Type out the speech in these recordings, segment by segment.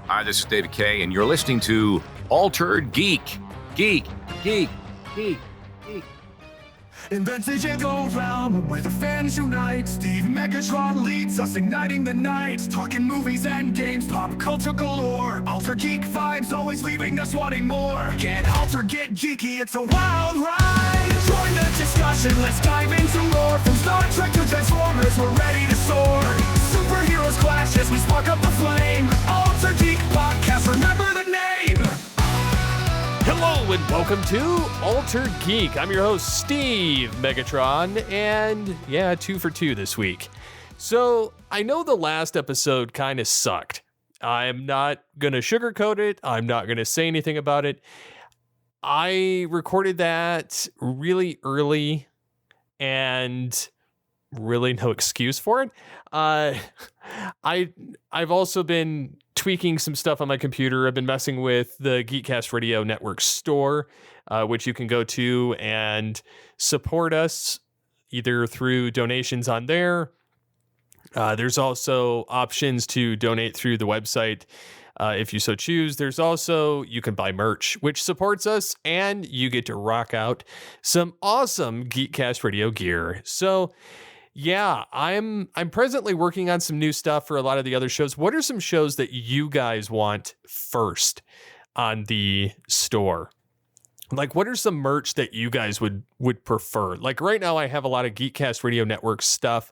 Hi, this is David Kay, and you're listening to Altered Geek. Geek. In vintage and gold realm, where the fans unite, Steve Megatron leads us, igniting the night. Talking movies and games, pop culture galore. Altered Geek vibes, always leaving us wanting more. Get altered, get geeky, it's a wild ride. Join the discussion, let's dive into lore. From Star Trek to Transformers, we're ready to soar. Superheroes clash as we spark up the flame. Altered Geek Podcast, remember the name. Hello and welcome to Altered Geek. I'm your host, Steve Megatron, and yeah, 2 for 2 this week. So I know the last episode kind of sucked. I'm not going to sugarcoat it. I'm not going to say anything about it. I recorded that really early and really no excuse for it. I've also been tweaking some stuff on my computer. I've been messing with the Geekcast Radio Network store, which you can go to and support us either through donations on there. There's also options to donate through the website if you so choose. There's also, you can buy merch, which supports us, and you get to rock out some awesome Geekcast Radio gear. So yeah, I'm presently working on some new stuff for a lot of the other shows. What are some shows that you guys want first on the store? Like, what are some merch that you guys would prefer? Like right now, I have a lot of Geekcast Radio Network stuff,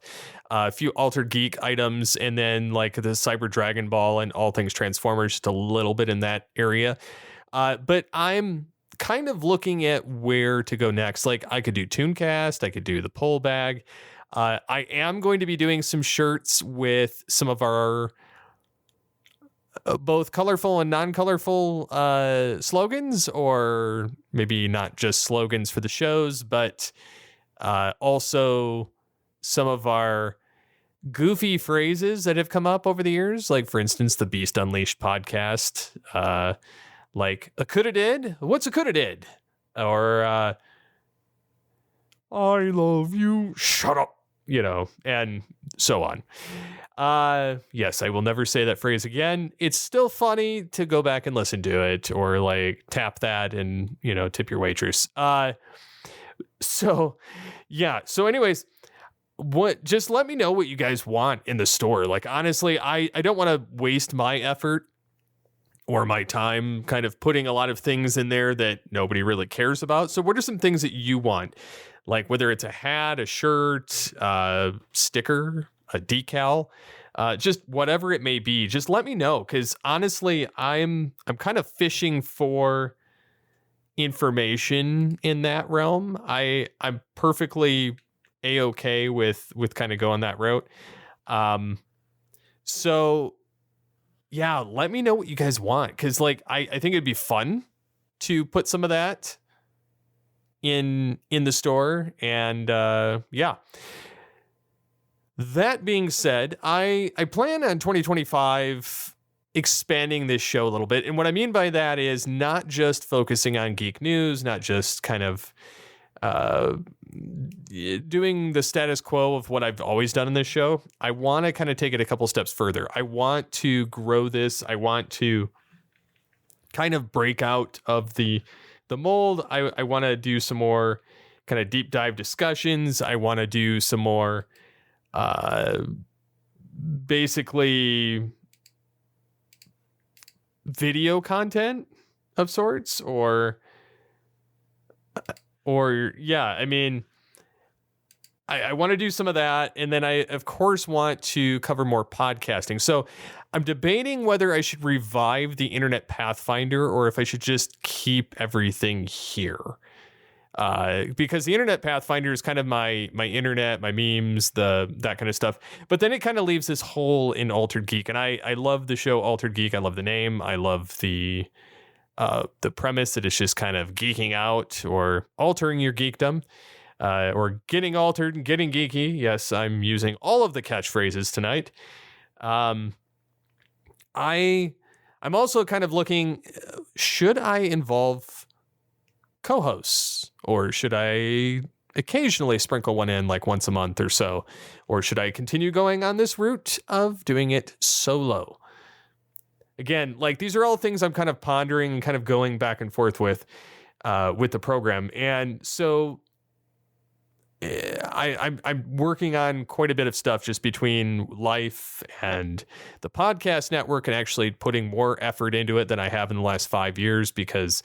a few Altered Geek items, and then like the Cyber Dragon Ball and all things Transformers, just a little bit in that area. But I'm kind of looking at where to go next. Like I could do Tooncast, I could do the Pull Bag. I am going to be doing some shirts with some of our both colorful and non-colorful slogans, or maybe not just slogans for the shows, but also some of our goofy phrases that have come up over the years. Like, for instance, the Beast Unleashed podcast, like a coulda did. What's a coulda did? Or I love you. Shut up. You know, and so on. Yes, I will never say that phrase again. It's still funny to go back and listen to it, or like tap that and, you know, tip your waitress. So anyways, just let me know what you guys want in the store. Like, honestly, I don't want to waste my effort or my time kind of putting a lot of things in there that nobody really cares about. So what are some things that you want? Like whether it's a hat, a shirt, sticker, a decal, just whatever it may be, just let me know. Because honestly, I'm kind of fishing for information in that realm. I'm perfectly A-okay with kind of going that route. So yeah, let me know what you guys want. Because like I think it'd be fun to put some of that in the store. And yeah, that being said, I plan on 2025 expanding this show a little bit. And what I mean by that is not just focusing on geek news, not just kind of doing the status quo of what I've always done in this show. I want to kind of take it a couple steps further. I want to grow this. I want to kind of break out of the mold. I want to do some more kind of deep dive discussions. I want to do some more basically video content of sorts, or yeah, I mean, I want to do some of that. And then I, of course, want to cover more podcasting. So I'm debating whether I should revive the Internet Pathfinder or if I should just keep everything here. Because the Internet Pathfinder is kind of my internet, my memes, that kind of stuff. But then it kind of leaves this hole in Altered Geek. And I love the show Altered Geek. I love the name. I love the premise that it's just kind of geeking out or altering your geekdom. Or getting altered and getting geeky. Yes, I'm using all of the catchphrases tonight. I'm also kind of looking, should I involve co-hosts, or should I occasionally sprinkle one in like once a month or so? Or should I continue going on this route of doing it solo? again, like these are all things I'm kind of pondering and kind of going back and forth with the program. And so I'm working on quite a bit of stuff just between life and the podcast network, and actually putting more effort into it than I have in the last 5 years, because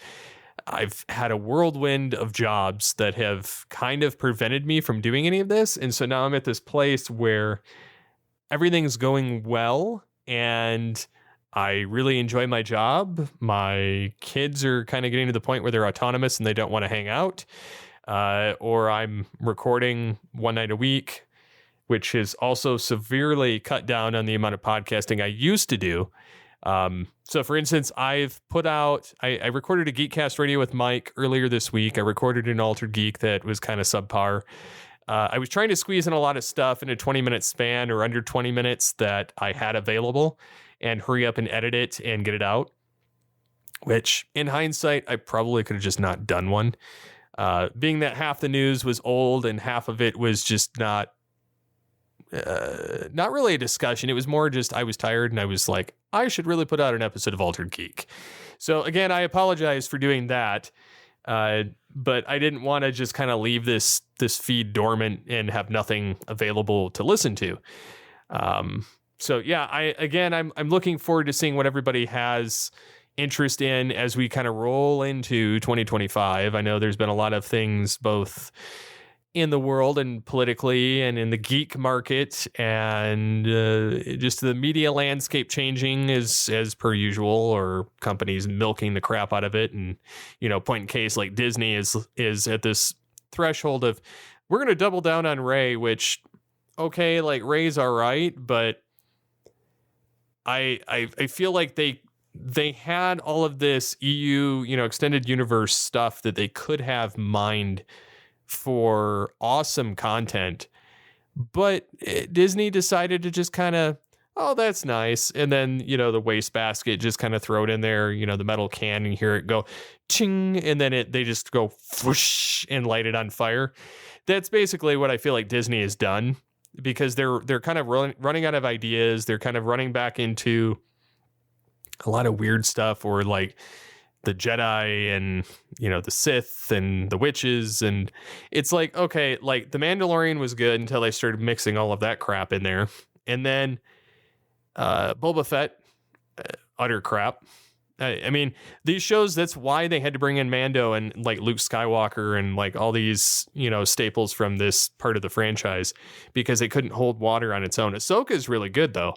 I've had a whirlwind of jobs that have kind of prevented me from doing any of this. And so now I'm at this place where everything's going well and I really enjoy my job. My kids are kind of getting to the point where they're autonomous and they don't want to hang out. Or I'm recording one night a week, which is also severely cut down on the amount of podcasting I used to do. So for instance, I've put out, I recorded a Geekcast Radio with Mike earlier this week. I recorded an Altered Geek that was kind of subpar. I was trying to squeeze in a lot of stuff in a 20-minute span or under 20 minutes that I had available and hurry up and edit it and get it out, which in hindsight, I probably could have just not done one. Being that half the news was old and half of it was just not really a discussion. It was more just I was tired and I was like, I should really put out an episode of Altered Geek. So again, I apologize for doing that. But I didn't want to just kind of leave this feed dormant and have nothing available to listen to. So yeah, I'm looking forward to seeing what everybody has interest in as we kind of roll into 2025. I know there's been a lot of things both in the world and politically and in the geek market, and just the media landscape changing as per usual, or companies milking the crap out of it. And, point in case, like Disney is at this threshold of, we're going to double down on Rey, which, okay, like Rey's all right, but I feel like they had all of this EU, extended universe stuff that they could have mined for awesome content, but Disney decided to just kind of, oh, that's nice. And then, the wastebasket, just kind of throw it in there, the metal can, and hear it go ching, and then they just go whoosh and light it on fire. That's basically what I feel like Disney has done, because they're kind of running out of ideas. They're kind of running back into a lot of weird stuff, or like the Jedi and, the Sith and the witches. And it's like, okay, like The Mandalorian was good until they started mixing all of that crap in there. And then Boba Fett, utter crap. I mean, these shows, that's why they had to bring in Mando and like Luke Skywalker and like all these, staples from this part of the franchise, because it couldn't hold water on its own. Ahsoka is really good though,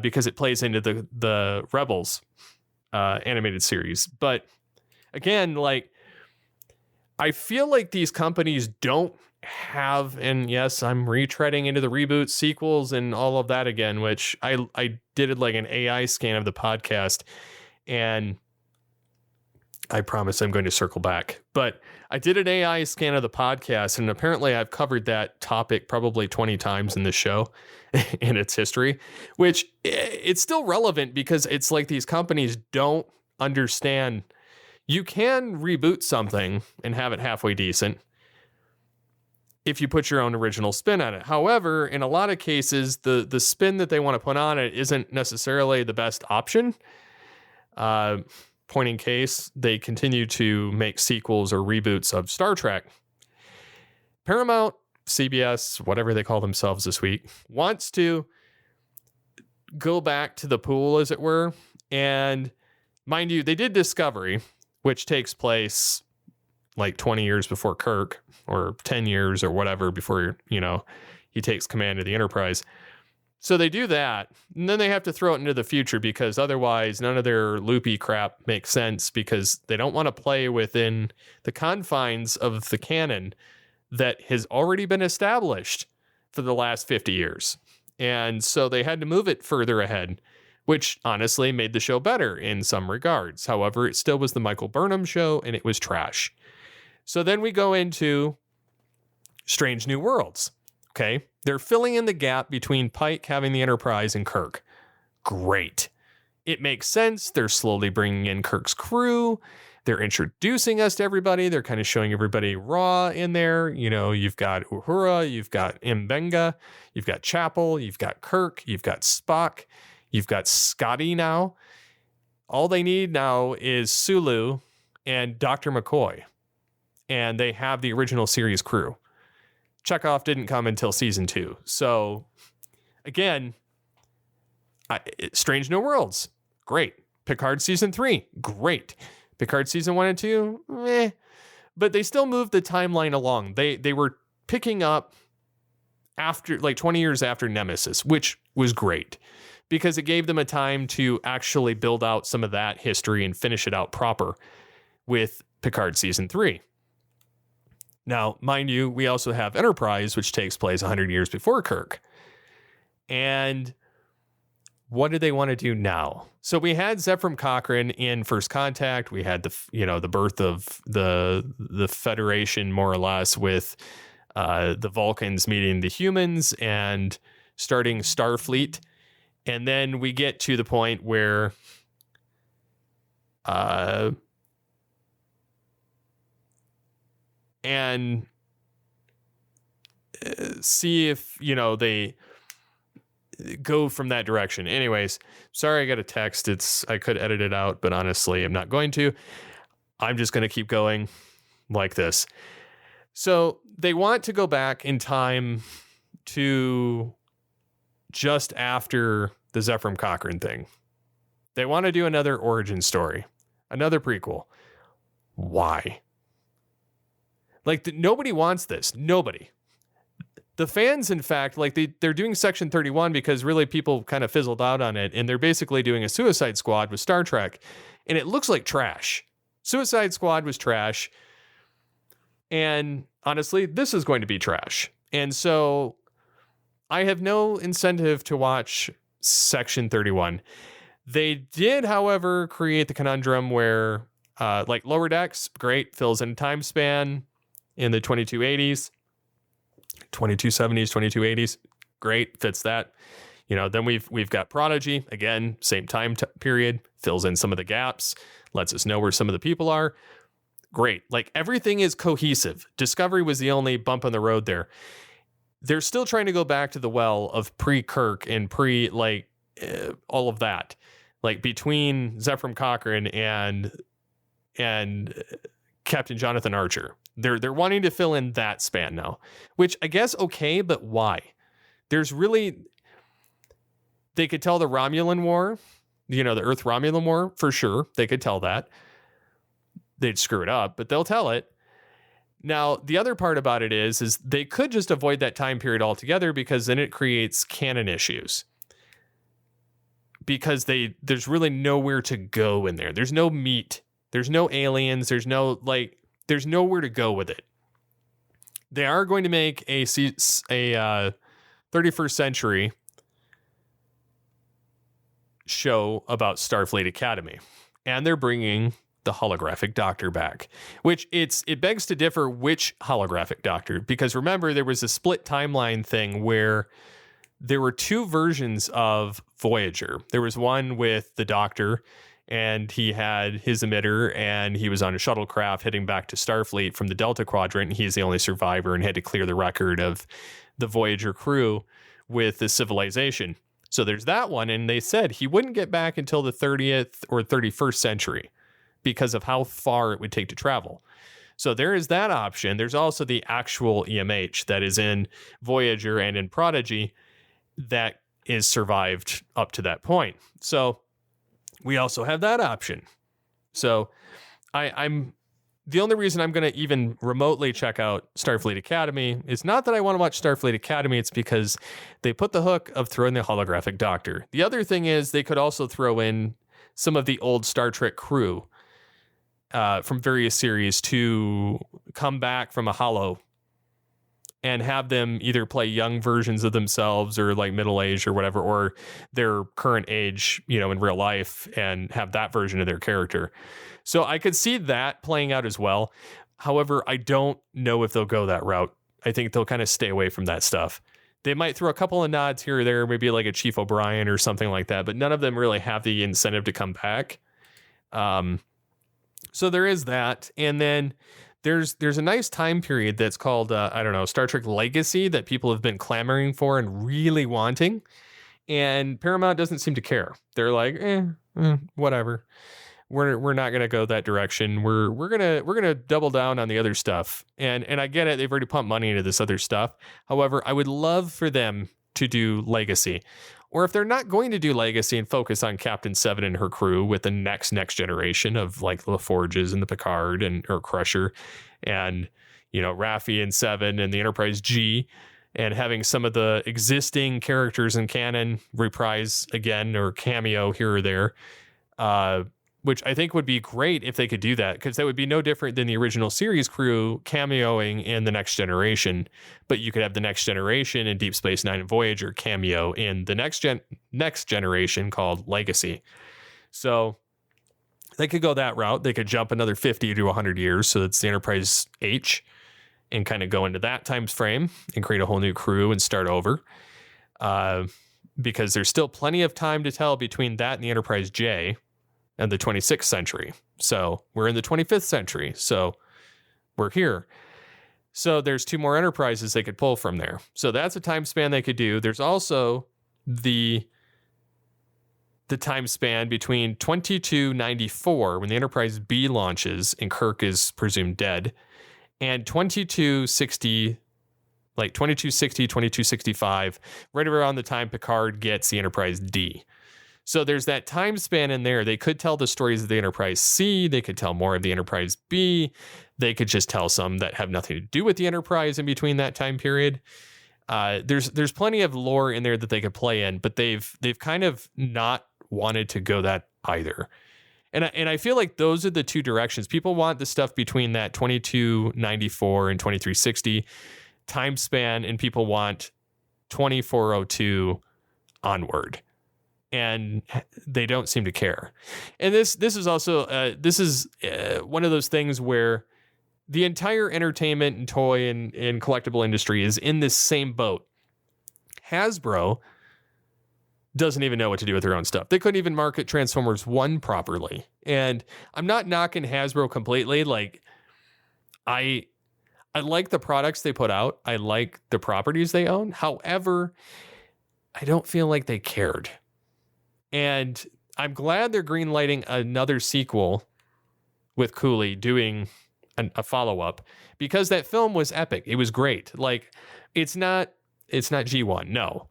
because it plays into the Rebels animated series. But again, like, I feel like these companies don't have, and yes, I'm retreading into the reboots, sequels, and all of that again, which I did like an AI scan of the podcast, and I promise I'm going to circle back. But I did an AI scan of the podcast, and apparently I've covered that topic probably 20 times in the show in its history, which it's still relevant, because it's like these companies don't understand you can reboot something and have it halfway decent if you put your own original spin on it. However, in a lot of cases, the spin that they want to put on it isn't necessarily the best option. Point in case, they continue to make sequels or reboots of Star Trek. Paramount, CBS, whatever they call themselves this week, wants to go back to the pool, as it were. And mind you, they did Discovery, which takes place like 20 years before Kirk, or 10 years or whatever before, he takes command of the Enterprise. So they do that, and then they have to throw it into the future, because otherwise none of their loopy crap makes sense, because they don't want to play within the confines of the canon that has already been established for the last 50 years. And so they had to move it further ahead, which honestly made the show better in some regards. However, it still was the Michael Burnham show, and it was trash. So then we go into Strange New Worlds. Okay, they're filling in the gap between Pike having the Enterprise and Kirk. Great. It makes sense. They're slowly bringing in Kirk's crew. They're introducing us to everybody. They're kind of showing everybody raw in there. You've got Uhura, you've got Mbenga, you've got Chapel, you've got Kirk, you've got Spock, you've got Scotty now. all they need now is Sulu and Dr. McCoy. And they have the original series crew. Chekhov didn't come until season 2. So, again, Strange New Worlds, great. Picard season 3, great. Picard season 1 and 2, meh. But they still moved the timeline along. They were picking up after, like 20 years after Nemesis, which was great because it gave them a time to actually build out some of that history and finish it out proper with Picard season 3. Now, mind you, we also have Enterprise, which takes place 100 years before Kirk. And what do they want to do now? So we had Zefram Cochrane in First Contact. We had the birth of the Federation, more or less, with the Vulcans meeting the humans and starting Starfleet. And then we get to the point where and see if, they go from that direction. Anyways, sorry I got a text. I could edit it out, but honestly, I'm not going to. I'm just going to keep going like this. So they want to go back in time to just after the Zefram Cochrane thing. They want to do another origin story, another prequel. Why? Like, nobody wants this. Nobody. The fans, in fact, like they're doing Section 31 because really people kind of fizzled out on it. And they're basically doing a Suicide Squad with Star Trek. And it looks like trash. Suicide Squad was trash. And honestly, this is going to be trash. And so I have no incentive to watch Section 31. They did, however, create the conundrum where, like Lower Decks, great, fills in time span in the 2280s, 2270s, 2280s, great, fits that. Then we've got Prodigy, again, same time period, fills in some of the gaps, lets us know where some of the people are. Great. Like, everything is cohesive. Discovery was the only bump on the road there. They're still trying to go back to the well of pre-Kirk and all of that. Like, between Zefram Cochrane and Captain Jonathan Archer. They're wanting to fill in that span now, which I guess okay, but why? They could tell the Romulan War, the Earth Romulan War, for sure. They could tell that. They'd screw it up, but they'll tell it. Now, the other part about it is they could just avoid that time period altogether because then it creates canon issues. Because there's really nowhere to go in there. There's no meat. There's no aliens. There's nowhere to go with it. They are going to make a 31st century show about Starfleet Academy. And they're bringing the holographic doctor back, which it begs to differ which holographic doctor, because remember, there was a split timeline thing where there were two versions of Voyager. There was one with the doctor, and he had his emitter, and he was on a shuttlecraft heading back to Starfleet from the Delta Quadrant, and he's the only survivor and had to clear the record of the Voyager crew with the civilization. So there's that one, and they said he wouldn't get back until the 30th or 31st century because of how far it would take to travel. So there is that option. There's also the actual EMH that is in Voyager and in Prodigy that is survived up to that point. So we also have that option. So I'm the only reason I'm going to even remotely check out Starfleet Academy is not that I want to watch Starfleet Academy. It's because they put the hook of throwing the holographic doctor. The other thing is they could also throw in some of the old Star Trek crew from various series to come back from a holo and have them either play young versions of themselves or like middle age or whatever, or their current age, in real life, and have that version of their character. So I could see that playing out as well. However, I don't know if they'll go that route. I think they'll kind of stay away from that stuff. They might throw a couple of nods here or there, maybe like a Chief O'Brien or something like that, but none of them really have the incentive to come back. So there is that. And then there's a nice time period that's called, Star Trek Legacy that people have been clamoring for and really wanting. And Paramount doesn't seem to care. They're like, whatever. We're not gonna go that direction. We're gonna double down on the other stuff. And I get it. They've already pumped money into this other stuff. However, I would love for them to do Legacy, or if they're not going to do Legacy and focus on Captain Seven and her crew with the next generation of like the Forges and the Picard and or Crusher, and Raffi and Seven and the Enterprise G, and having some of the existing characters in canon reprise again or cameo here or there. Which I think would be great if they could do that, because that would be no different than the original series crew cameoing in the Next Generation. But you could have the Next Generation in Deep Space Nine and Voyager cameo in the next generation called Legacy. So they could go that route. They could jump another 50 to 100 years. So it's the Enterprise H and kind of go into that time frame and create a whole new crew and start over. Because there's still plenty of time to tell between that and the Enterprise J and the 26th century. So we're in the 25th century. So we're here. So there's 2 more Enterprises they could pull from there. So that's a time span they could do. There's also the time span between 2294, when the Enterprise B launches and Kirk is presumed dead, and 2260, like 2260, 2265, right around the time Picard gets the Enterprise D. So there's that time span in there. They could tell the stories of the Enterprise C. They could tell more of the Enterprise B. They could just tell some that have nothing to do with the Enterprise in between that time period. There's plenty of lore in there that they could play in, but they've kind of not wanted to go that either. And I feel like those are the 2 directions. People want the stuff between that 2294 and 2360 time span, and people want 2402 onward. And they don't seem to care. And this is also one of those things where the entire entertainment and toy and collectible industry is in this same boat. Hasbro doesn't even know what to do with their own stuff. They couldn't even market Transformers 1 properly. And I'm not knocking Hasbro completely. Like, I like the products they put out. I like the properties they own. However, I don't feel like they cared. And I'm glad they're greenlighting another sequel with Cooley doing a follow-up, because that film was epic. It was great. Like, it's not G1, no.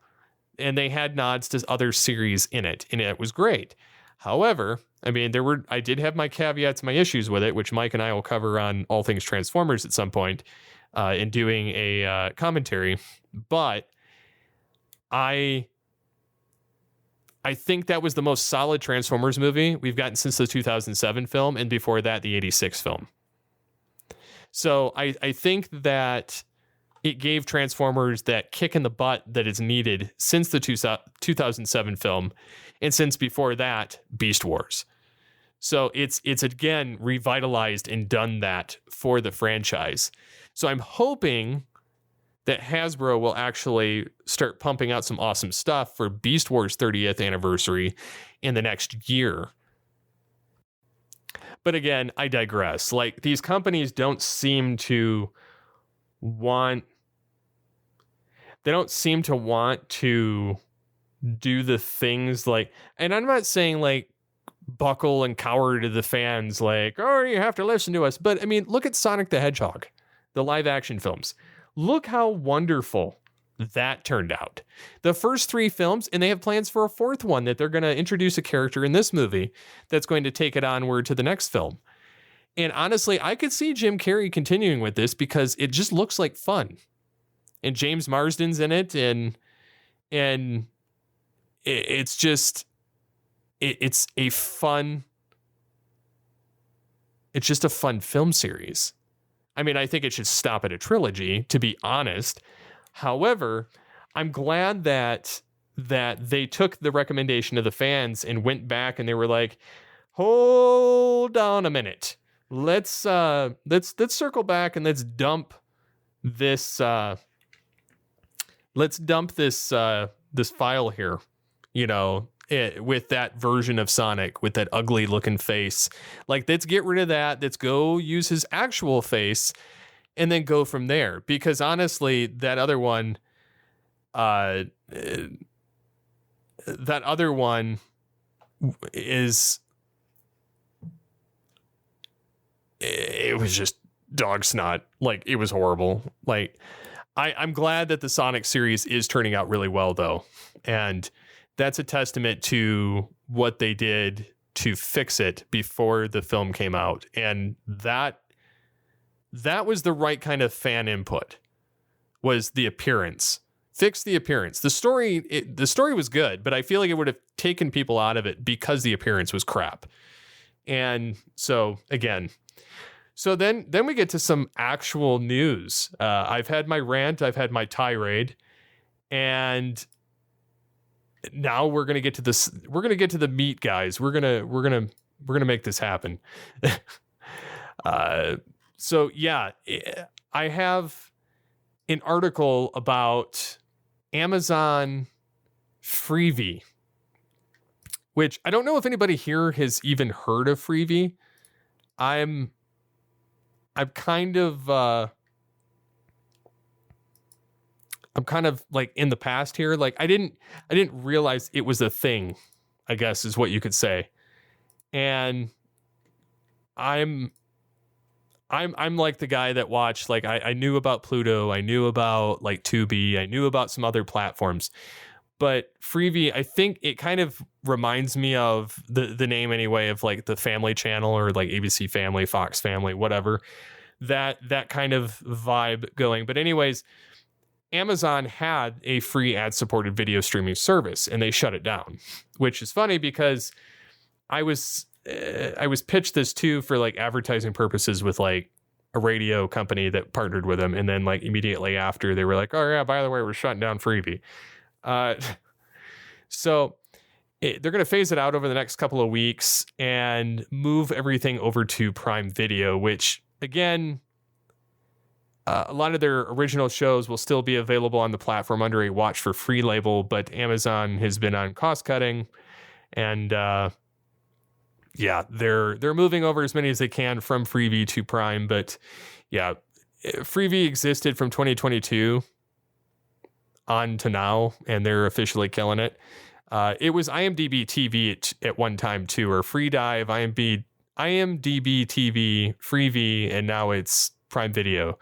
And they had nods to other series in it, and it was great. However, I mean, I did have my caveats, my issues with it, which Mike and I will cover on All Things Transformers at some point in doing a commentary. But I think that was the most solid Transformers movie we've gotten since the 2007 film, and before that, the 86 film. So I think that it gave Transformers that kick in the butt that is needed since the 2007 film, and since before that, Beast Wars. So it's again revitalized and done that for the franchise. So I'm hoping that Hasbro will actually start pumping out some awesome stuff for Beast Wars 30th anniversary in the next year. But again, I digress. Like, these companies don't seem to want to do the things like, and I'm not saying like buckle and cower to the fans like, oh, you have to listen to us. But I mean, look at Sonic the Hedgehog, the live action films. Look how wonderful that turned out. The first 3 films, and they have plans for a 4th one that they're going to introduce a character in this movie that's going to take it onward to the next film. And honestly, I could see Jim Carrey continuing with this because it just looks like fun. And James Marsden's in it, and it's just it's a fun film series. I mean, I think it should stop at a trilogy, to be honest. However, I'm glad that they took the recommendation of the fans and went back and they were like, hold on a minute. Let's circle back and let's dump this file here, with that version of Sonic with that ugly looking face. Like, let's get rid of that. Let's go use his actual face and then go from there. Because honestly, that other one it was just dog snot. Like, it was horrible. Like, I'm glad that the Sonic series is turning out really well, though. And that's a testament to what they did to fix it before the film came out. And that was the right kind of fan input, was the appearance. Fix the appearance. The story was good, but I feel like it would have taken people out of it because the appearance was crap. And so, again... So then we get to some actual news. I've had my rant, I've had my tirade, and now we're gonna get to this. We're gonna get to the meat, guys. We're gonna make this happen. So yeah, I have an article about Amazon Freevee, which I don't know if anybody here has even heard of Freevee. I'm kind of like in the past here. Like, I didn't realize it was a thing, I guess is what you could say. And I'm like the guy that watched, like, I knew about Pluto, I knew about like Tubi, I knew about some other platforms. But Freevee, I think it kind of reminds me of the name anyway, of like the Family Channel or like ABC Family, Fox Family, whatever. That kind of vibe going. But anyways, Amazon had a free ad-supported video streaming service, and they shut it down, which is funny because I was pitched this too for like advertising purposes with like a radio company that partnered with them, and then like immediately after they were like, oh yeah, by the way, we're shutting down Freevee. So they're going to phase it out over the next couple of weeks and move everything over to Prime Video, which again, a lot of their original shows will still be available on the platform under a watch for free label, but Amazon has been on cost cutting, and yeah, they're moving over as many as they can from Freevee to Prime. But yeah, Freevee existed from 2022 on to now, and they're officially killing it. It was IMDb TV at one time too, or Free Dive, IMDb TV, Freevee, and now it's Prime Video.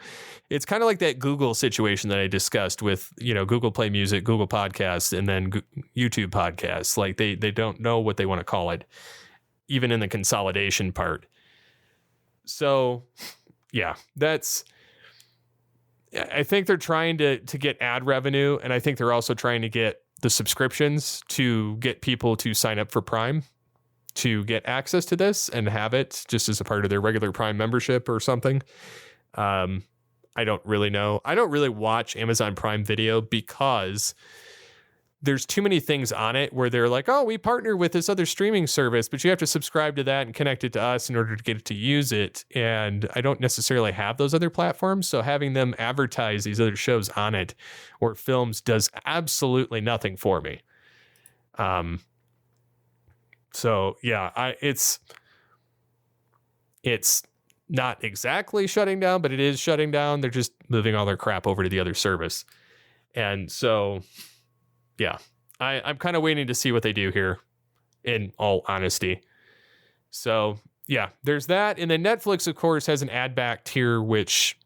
It's kind of like that Google situation that I discussed with, Google Play Music, Google Podcasts, and then YouTube Podcasts. Like they don't know what they want to call it, even in the consolidation part. So yeah, I think they're trying to get ad revenue, and I think they're also trying to get the subscriptions to get people to sign up for Prime to get access to this and have it just as a part of their regular Prime membership or something. I don't really know. I don't really watch Amazon Prime Video because there's too many things on it where they're like, oh, we partner with this other streaming service, but you have to subscribe to that and connect it to us in order to get it to use it. And I don't necessarily have those other platforms. So having them advertise these other shows on it or films does absolutely nothing for me. So yeah, it's not exactly shutting down, but it is shutting down. They're just moving all their crap over to the other service. And so, yeah, I'm kind of waiting to see what they do here, in all honesty. So yeah, there's that. And then Netflix, of course, has an ad back tier, which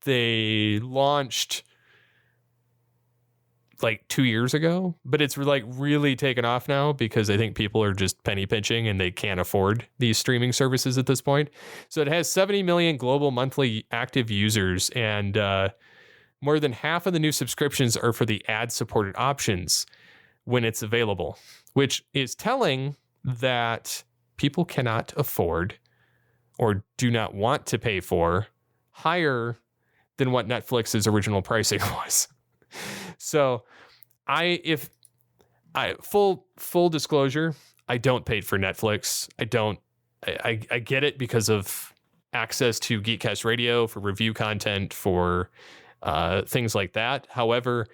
they launched like 2 years ago, but it's like really taken off now because I think people are just penny pinching and they can't afford these streaming services at this point. So it has 70 million global monthly active users, and more than half of the new subscriptions are for the ad-supported options when it's available, which is telling that people cannot afford or do not want to pay for higher than what Netflix's original pricing was. So full disclosure, I don't pay for Netflix. I get it because of access to Geekcast Radio for review content, for things like that. However,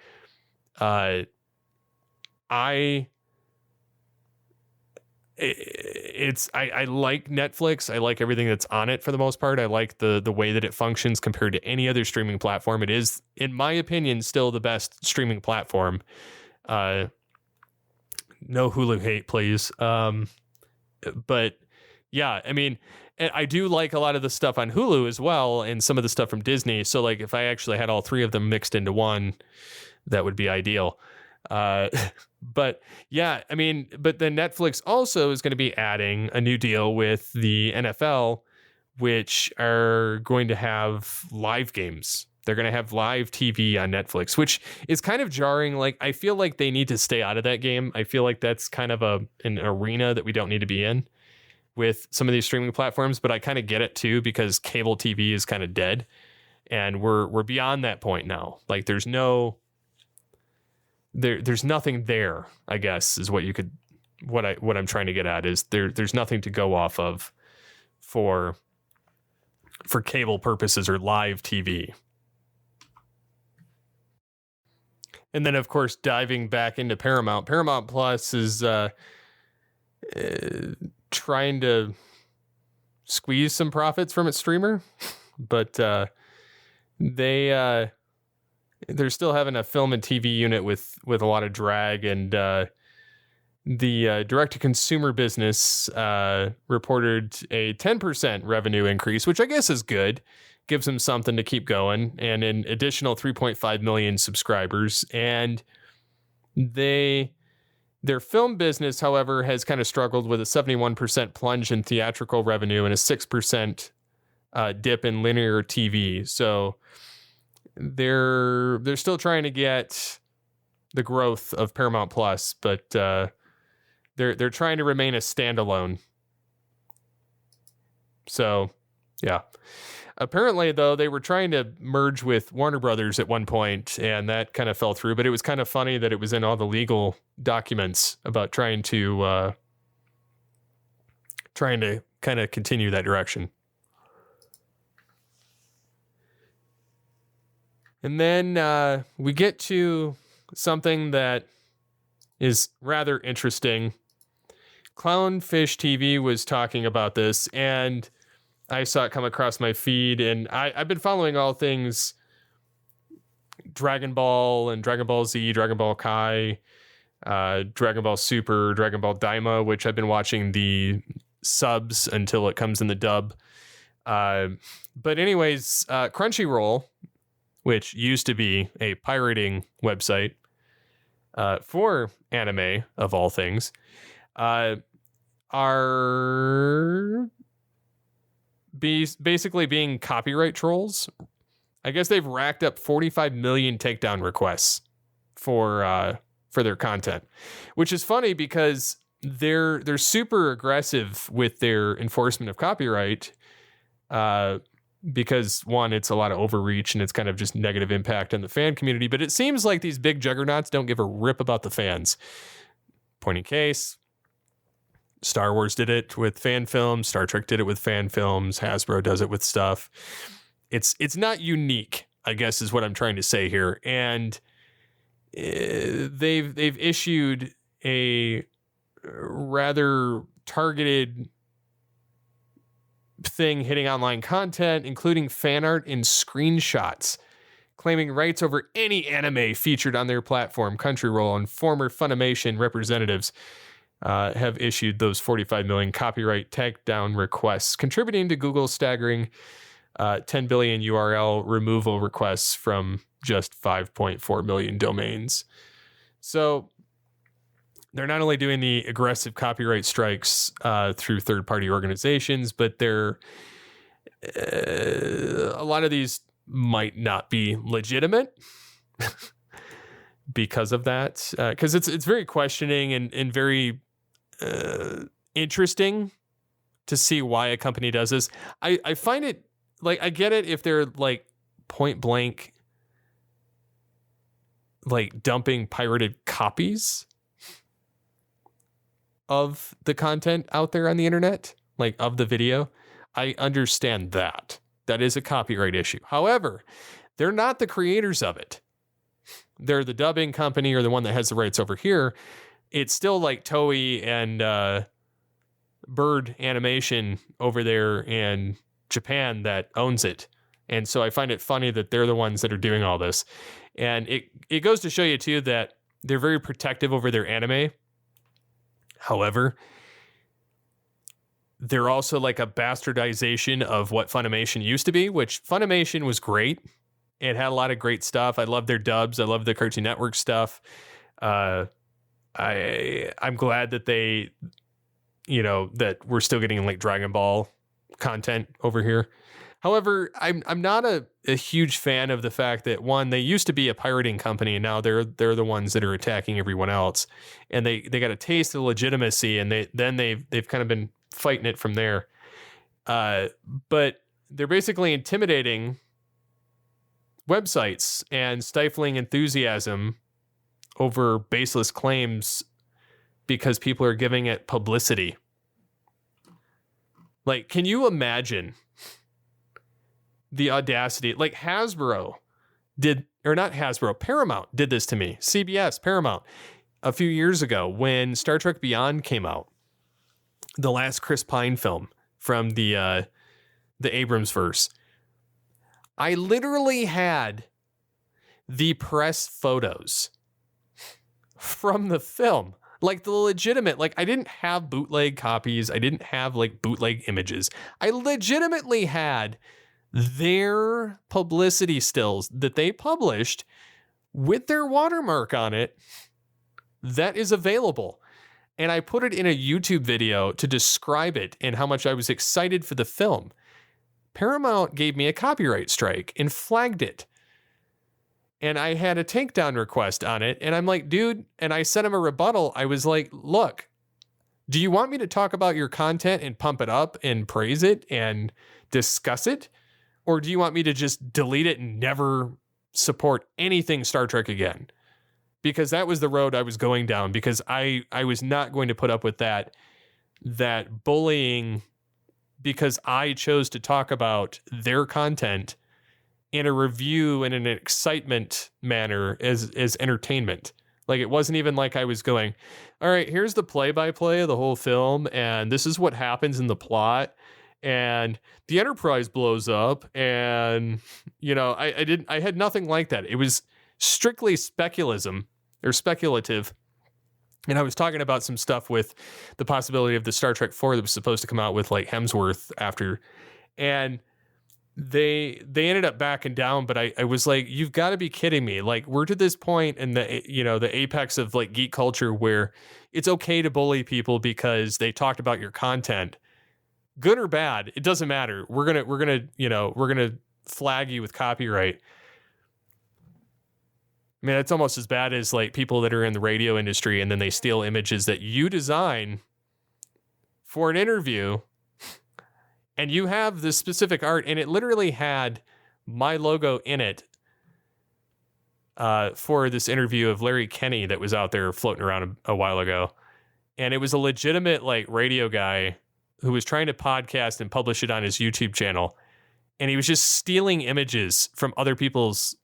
I like Netflix. I like everything that's on it for the most part. I like the way that it functions compared to any other streaming platform. It is, in my opinion, still the best streaming platform. no Hulu hate, please. But yeah, I mean, I do like a lot of the stuff on Hulu as well, and some of the stuff from Disney. So like, if I actually had all three of them mixed into one, that would be ideal. But yeah, I mean, but then Netflix also is going to be adding a new deal with the NFL, which are going to have live games. They're going to have live TV on Netflix, which is kind of jarring. Like, I feel like they need to stay out of that game. I feel like that's kind of an arena that we don't need to be in with some of these streaming platforms, but I kind of get it too, because cable TV is kind of dead, and we're beyond that point now. Like, there's nothing there, I guess, is what I'm trying to get at, is there's nothing to go off of for cable purposes or live TV. And then, of course, diving back into Paramount Plus is trying to squeeze some profits from its streamer, but they're still having a film and TV unit with a lot of drag, and the direct-to-consumer business reported a 10% revenue increase, which I guess is good. Gives them something to keep going, and an additional 3.5 million subscribers. And their film business, however, has kind of struggled with a 71% plunge in theatrical revenue and a 6% dip in linear TV. So they're still trying to get the growth of Paramount Plus, but they're trying to remain a standalone. So yeah. Apparently, though, they were trying to merge with Warner Brothers at one point, and that kind of fell through. But it was kind of funny that it was in all the legal documents about trying to kind of continue that direction. And then we get to something that is rather interesting. Clownfish TV was talking about this, and I saw it come across my feed, and I've been following all things Dragon Ball and Dragon Ball Z, Dragon Ball Kai, Dragon Ball Super, Dragon Ball Daima, which I've been watching the subs until it comes in the dub. But anyways, Crunchyroll, which used to be a pirating website for anime, of all things, are basically being copyright trolls. I guess they've racked up 45 million takedown requests for their content, which is funny because they're super aggressive with their enforcement of copyright. Because one, it's a lot of overreach and it's kind of just negative impact on the fan community. But it seems like these big juggernauts don't give a rip about the fans. Point in case, Star Wars did it with fan films. Star Trek did it with fan films. Hasbro does it with stuff. It's not unique, I guess, is what I'm trying to say here. And they've issued a rather targeted thing hitting online content, including fan art and screenshots, claiming rights over any anime featured on their platform. Crunchyroll and former Funimation representatives have issued those 45 million copyright takedown requests, contributing to Google's staggering 10 billion URL removal requests from just 5.4 million domains. So they're not only doing the aggressive copyright strikes through third-party organizations, but they're a lot of these might not be legitimate because of that. Because it's very questioning and very interesting to see why a company does this. I find it, like, I get it if they're like point blank, like dumping pirated copies of the content out there on the internet, like of the video. I understand that. That is a copyright issue. However, they're not the creators of it. They're the dubbing company or the one that has the rights over here. It's still like Toei and Bird Animation over there in Japan that owns it. And so I find it funny that they're the ones that are doing all this. And it goes to show you too that they're very protective over their anime. However, they're also like a bastardization of what Funimation used to be, which Funimation was great. It had a lot of great stuff. I love their dubs. I love the Cartoon Network stuff. I'm glad that they, that we're still getting like Dragon Ball content over here. However, I'm not a huge fan of the fact that, one, they used to be a pirating company and now they're the ones that are attacking everyone else, and they got a taste of legitimacy, and they've kind of been fighting it from there. But they're basically intimidating websites and stifling enthusiasm over baseless claims because people are giving it publicity. Like, can you imagine the audacity? Like Paramount did this to me. CBS, Paramount, a few years ago when Star Trek Beyond came out, the last Chris Pine film from the Abrams verse. I literally had the press photos from the film, like the legitimate, like I didn't have bootleg copies. I didn't have like bootleg images. I legitimately had their publicity stills that they published with their watermark on it that is available. And I put it in a YouTube video to describe it and how much I was excited for the film. Paramount gave me a copyright strike and flagged it. And I had a takedown request on it. And I'm like, dude, and I sent him a rebuttal. I was like, look, do you want me to talk about your content and pump it up and praise it and discuss it? Or do you want me to just delete it and never support anything Star Trek again? Because that was the road I was going down, because I was not going to put up with that bullying, because I chose to talk about their content in a review and in an excitement manner as entertainment. Like, it wasn't even like I was going, all right, here's the play-by-play of the whole film, and this is what happens in the plot, and the Enterprise blows up, and I had nothing like that. It was strictly speculative. And I was talking about some stuff with the possibility of the Star Trek 4 that was supposed to come out with like Hemsworth after. And they ended up backing down, but I was like, you've got to be kidding me. Like, we're to this point in the apex of like geek culture where it's okay to bully people because they talked about your content. Good or bad, it doesn't matter. We're gonna flag you with copyright. I mean, it's almost as bad as like people that are in the radio industry and then they steal images that you design for an interview, and you have this specific art, and it literally had my logo in it for this interview of Larry Kenny that was out there floating around a while ago. And it was a legitimate like radio guy who was trying to podcast and publish it on his YouTube channel. And he was just stealing images from other people's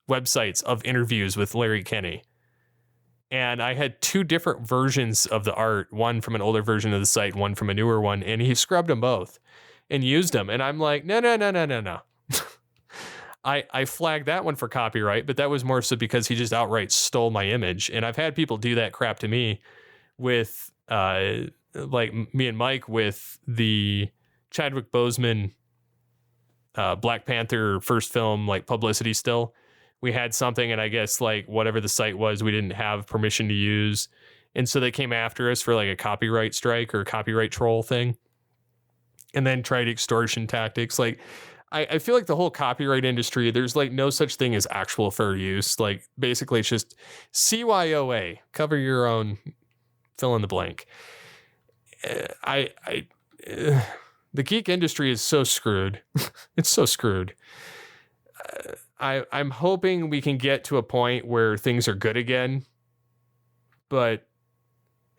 websites of interviews with Larry Kenny. And I had two different versions of the art, one from an older version of the site, one from a newer one, and he scrubbed them both and used them. And I'm like, no. I flagged that one for copyright, but that was more so because he just outright stole my image. And I've had people do that crap to me with, like me and Mike with the Chadwick Boseman Black Panther first film, like publicity still. We had something, and I guess like whatever the site was, we didn't have permission to use. And so they came after us for like a copyright strike or a copyright troll thing, and then tried extortion tactics. Like, I feel like the whole copyright industry, there's like no such thing as actual fair use. Like, basically it's just CYOA, cover your own, fill in the blank. The geek industry is so screwed. It's so screwed. I'm hoping we can get to a point where things are good again, but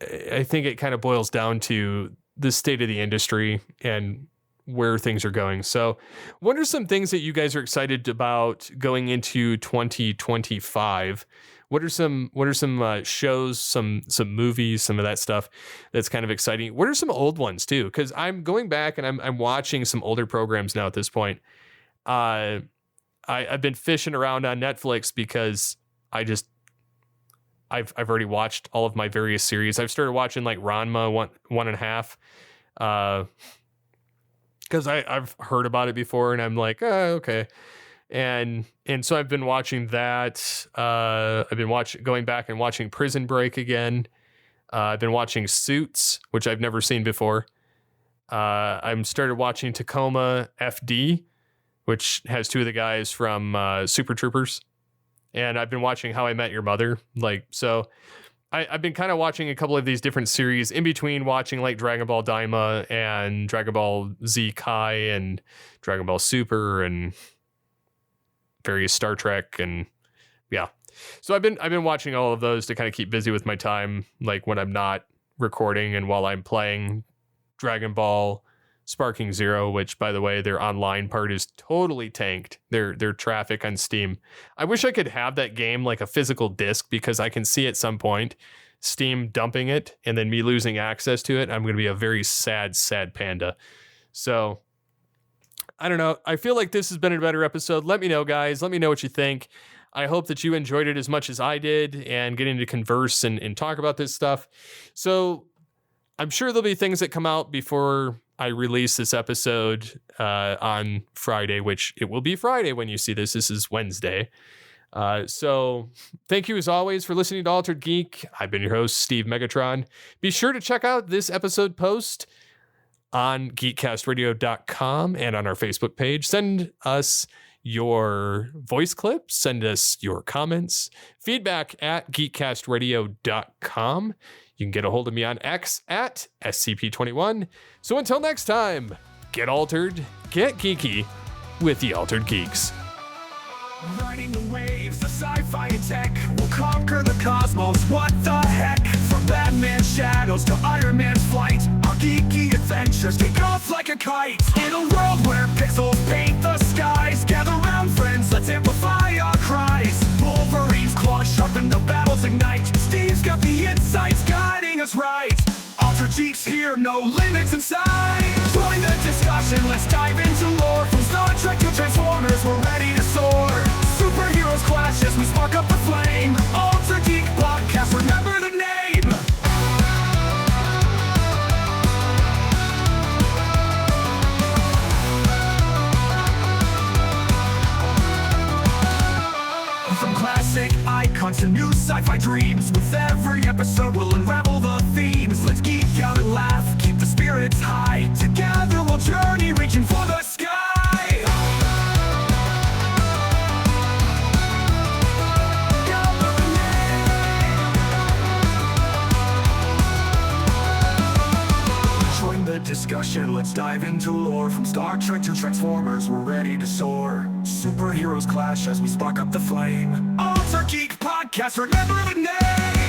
I think it kind of boils down to the state of the industry and where things are going. So what are some things that you guys are excited about going into 2025? What are some shows, some movies, some of that stuff that's kind of exciting? What are some old ones too? Because I'm going back and I'm watching some older programs now at this point. I've been fishing around on Netflix because I I've already watched all of my various series. I've started watching like Ranma 1.5, because I've heard about it before, and I'm like, oh, okay. And so I've been watching that. I've been going back and watching Prison Break again. I've been watching Suits, which I've never seen before. I'm started watching Tacoma FD, which has two of the guys from Super Troopers. And I've been watching How I Met Your Mother. Like, so I've been kind of watching a couple of these different series in between watching like Dragon Ball Daima and Dragon Ball Z Kai and Dragon Ball Super and various Star Trek, and yeah. So I've been watching all of those to kind of keep busy with my time, like when I'm not recording and while I'm playing Dragon Ball Sparking Zero, which, by the way, their online part is totally tanked. Their traffic on Steam. I wish I could have that game like a physical disc, because I can see at some point Steam dumping it and then me losing access to it. I'm going to be a very sad panda. So I don't know. I feel like this has been a better episode. Let me know, guys. Let me know what you think. I hope that you enjoyed it as much as I did and getting to converse and talk about this stuff. So I'm sure there'll be things that come out before I release this episode on Friday, which it will be Friday when you see this. This is Wednesday. So thank you as always for listening to Altered Geek. I've been your host, Steve Megatron. Be sure to check out this episode post on geekcastradio.com and on our Facebook page. Send us your voice clips, send us your comments, feedback at geekcastradio.com. You can get a hold of me on X at SCP21. So until next time, get altered, get geeky with the Altered Geeks. Riding the waves of sci-fi and tech, we'll conquer the cosmos, what the heck? From Batman's shadows to Iron Man's flight, our geeky adventures take off like a kite. In a world where pixels paint the skies, gather round friends, let's amplify our cries. Wolverine's claws sharpen, the battles ignite. Steve's got the insights guiding us right. Altered Geek's here, no limits in sight. Join the discussion, let's dive into lore. From Star Trek to Transformers, we're ready to soar. Superheroes clash as we spark up the flame. Altered Geek Podcast, remember the name. From classic icons to new sci-fi dreams, with every episode we'll unravel the themes. Let's geek out and laugh, keep the spirits high. Together we'll journey, reaching for the sky. Join the discussion, let's dive into lore. From Star Trek to Transformers, we're ready to soar. Superheroes clash as we spark up the flame. Altered Geek Podcast, remember the name.